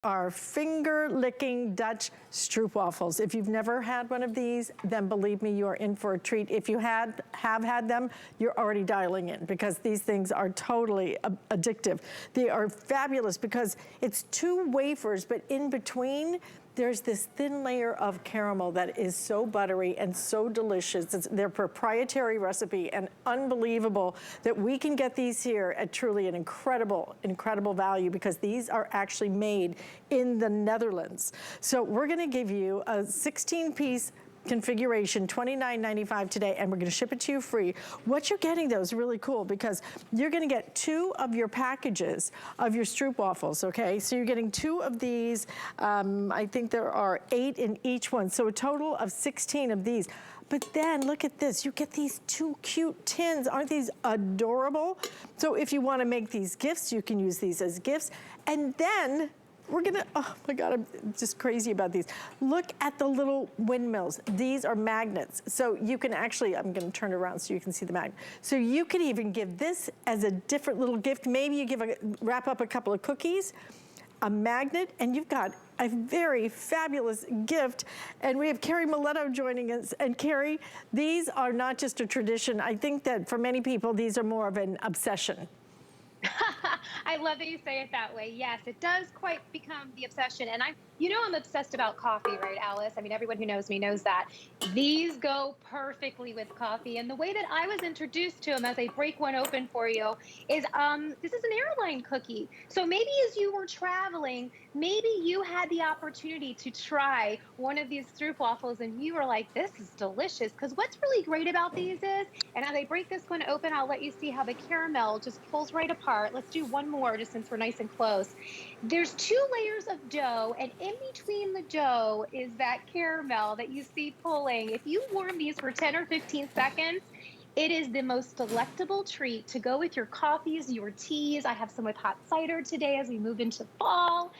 Our finger-licking Dutch stroopwafels. If you've never had one of these, then believe me, you are in for a treat. If you have had them, you're already dialing in because these things are totally addictive. They are fabulous because it's two wafers, but in between, there's this thin layer of caramel that is so buttery and so delicious. It's their proprietary recipe, and unbelievable that we can get these here at truly an incredible, incredible value because these are actually made in the Netherlands. So we're gonna give you a 16-piece configuration, $29.95 today, and we're gonna ship it to you free. What you're getting though is really cool because you're gonna get 2 of your packages of your stroopwafels, okay? So you're getting 2 of these. I think there are 8 in each one, so a total of 16 of these. But then look at this, you get these 2 cute tins. Aren't these adorable? So if you wanna make these gifts, you can use these as gifts. And then we're gonna, oh my God, I'm just crazy about these. Look at the little windmills. These are magnets. So you can actually, I'm gonna turn it around so you can see the magnet. So you could even give this as a different little gift. Maybe you wrap up a couple of cookies, a magnet, and you've got a very fabulous gift. And we have Carrie Miletto joining us. And Carrie, these are not just a tradition. I think that for many people, these are more of an obsession. I love that you say it that way. Yes, it does quite become the obsession. And I'm obsessed about coffee, right, Alice? I mean, everyone who knows me knows that. These go perfectly with coffee. And the way that I was introduced to them, as I break one open for you, is this is an airline cookie. So maybe as you were traveling, maybe you had the opportunity to try one of these stroopwafels and you were like, this is delicious. Because what's really great about these is, and as I break this one open, I'll let you see how the caramel just pulls right apart. Let's do one more just since we're nice and close. There's 2 layers of dough, and in between the dough is that caramel that you see pulling. If you warm these for 10 or 15 seconds, it is the most delectable treat to go with your coffees, your teas. I have some with hot cider today as we move into fall.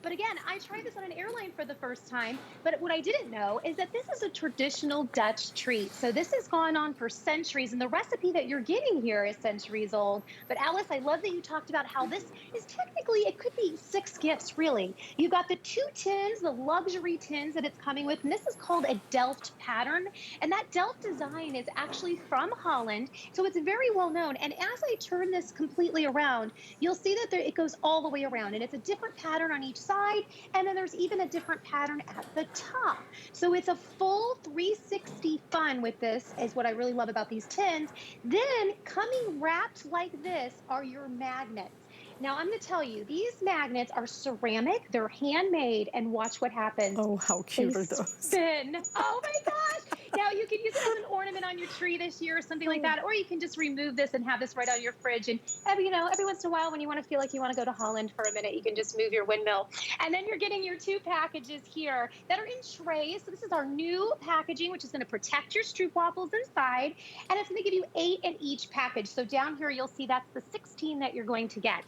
But again, I tried this on an airline for the first time, but what I didn't know is that this is a traditional Dutch treat. So this has gone on for centuries, and the recipe that you're getting here is centuries old. But Alice, I love that you talked about how this is technically, it could be 6 gifts, really. You've got the 2 tins, the luxury tins that it's coming with, and this is called a Delft pattern. And that Delft design is actually from Holland, so it's very well known. And as I turn this completely around, you'll see that it goes all the way around, and it's a different pattern on each side, and then there's even a different pattern at the top. So it's a full 360 fun with this, is what I really love about these tins. Then coming wrapped like this are your magnets. Now I'm going to tell you, these magnets are ceramic, they're handmade, and watch what happens. Oh, how cute are those? Spin. Oh my gosh. Now you can use it as an ornament on your tree this year or something like that, or you can just remove this and have this right on your fridge. And every once in a while when you want to feel like you want to go to Holland for a minute, you can just move your windmill. And then you're getting your 2 packages here that are in trays. So this is our new packaging, which is going to protect your stroopwafels inside, and it's going to give you 8 in each package. So down here you'll see that's the 16 that you're going to get.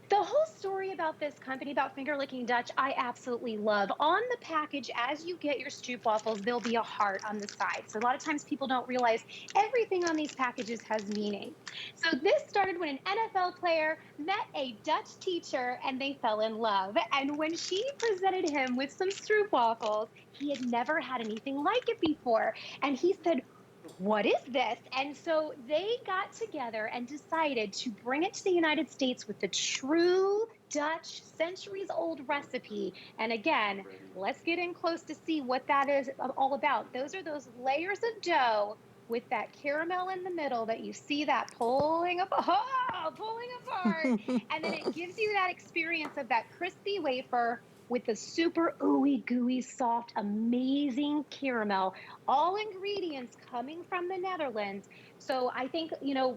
The whole story about this company, about Finger Licking Dutch, I absolutely love. On the package, as you get your stroopwafels, there'll be a heart on the side. So a lot of times people don't realize everything on these packages has meaning. So this started when an NFL player met a Dutch teacher and they fell in love. And when she presented him with some stroopwafels, he had never had anything like it before. And he said, what is this? And so they got together and decided to bring it to the United States with the true Dutch centuries-old recipe. And again, let's get in close to see what that is all about. Those are those layers of dough with that caramel in the middle that you see that pulling apart. And then it gives you that experience of that crispy wafer with the super ooey gooey soft, amazing caramel, all ingredients coming from the Netherlands. So I think,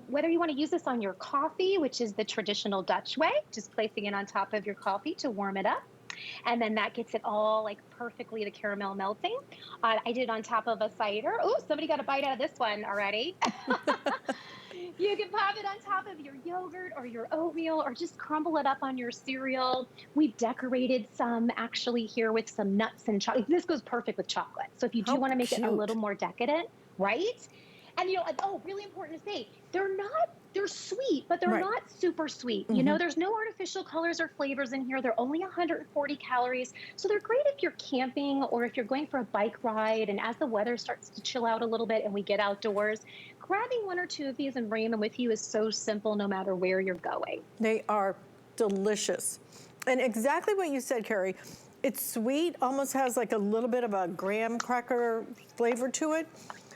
whether you want to use this on your coffee, which is the traditional Dutch way, just placing it on top of your coffee to warm it up. And then that gets it all like perfectly, the caramel melting. I did it on top of a cider. Oh, somebody got a bite out of this one already. You can pop it on top of your yogurt or your oatmeal, or just crumble it up on your cereal. We've decorated some actually here with some nuts and chocolate. This goes perfect with chocolate. So if you do want to make it a little more decadent, right? And oh, really important to say, they're sweet, but they're Right. not super sweet. There's no artificial colors or flavors in here. They're only 140 calories. So they're great if you're camping or if you're going for a bike ride. And as the weather starts to chill out a little bit and we get outdoors, grabbing one or two of these and bringing them with you is so simple no matter where you're going. They are delicious. And exactly what you said, Carrie. It's sweet, almost has like a little bit of a graham cracker flavor to it.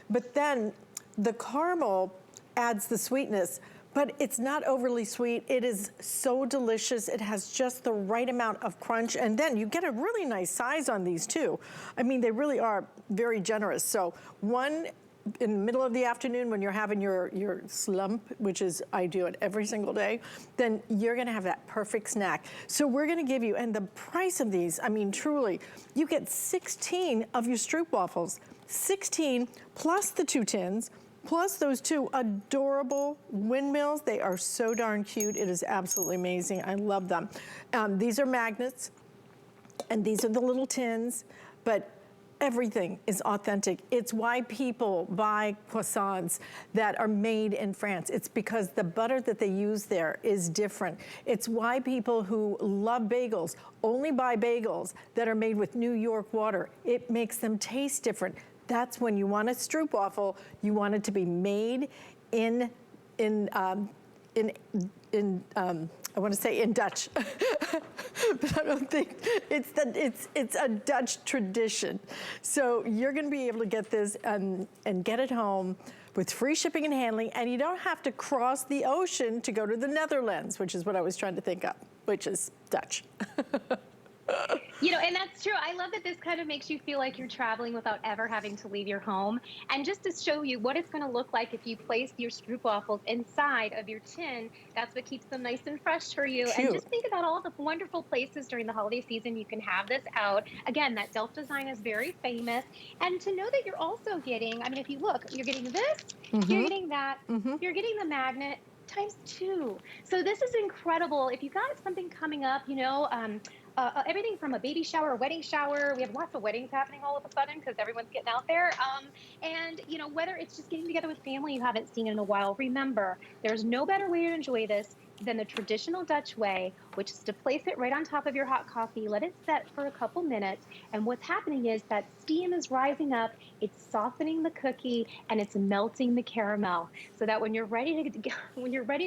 But then the caramel adds the sweetness, but it's not overly sweet. It is so delicious. It has just the right amount of crunch. And then you get a really nice size on these too. I mean, they really are very generous. So one in the middle of the afternoon when you're having your slump, which is, I do it every single day, then you're gonna have that perfect snack. So we're gonna give you, and the price of these, I mean, truly, you get 16 of your Stroopwafels, 16 plus the 2 tins, plus those 2 adorable windmills. They are so darn cute. It is absolutely amazing. I love them. These are magnets, and these are the little tins, but everything is authentic. It's why people buy croissants that are made in France. It's because the butter that they use there is different. It's why people who love bagels only buy bagels that are made with New York water. It makes them taste different. That's when you want a Stroopwafel, you want it to be made in I want to say in Dutch, but I don't think it's a Dutch tradition. So you're going to be able to get this and get it home with free shipping and handling, and you don't have to cross the ocean to go to the Netherlands, which is what I was trying to think of, which is Dutch. And that's true. I love that this kind of makes you feel like you're traveling without ever having to leave your home. And just to show you what it's going to look like if you place your Stroopwafels inside of your tin, that's what keeps them nice and fresh for you. Cute. And just think about all the wonderful places during the holiday season you can have this out. Again, that Delft design is very famous. And to know that you're also getting, I mean, if you look, you're getting this, you're getting that, you're getting the magnet, ×2. So this is incredible. If you've got something coming up, everything from a baby shower, a wedding shower. We have lots of weddings happening all of a sudden because everyone's getting out there. And whether it's just getting together with family you haven't seen in a while, remember, there's no better way to enjoy this than the traditional Dutch way, which is to place it right on top of your hot coffee, let it set for a couple minutes, and what's happening is that steam is rising up, it's softening the cookie, and it's melting the caramel, so that when you're ready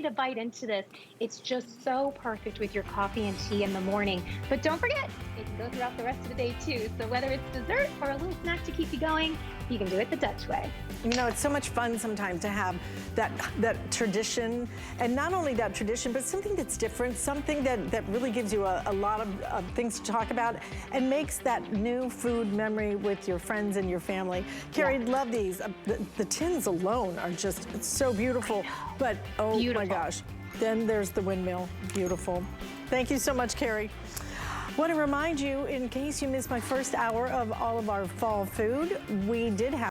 to bite into this, it's just so perfect with your coffee and tea in the morning. But don't forget, it can go throughout the rest of the day too. So whether it's dessert or a little snack to keep you going, you can do it the Dutch way. It's so much fun sometimes to have that tradition, and not only that tradition, but something that's different, something that really gives you a lot of things to talk about and makes that new food memory with your friends and your family. Carrie, love these. The tins alone are just, it's so beautiful, but oh my gosh. Then there's the windmill, beautiful. Thank you so much, Carrie. Want to remind you, in case you missed my first hour of all of our fall food, we did have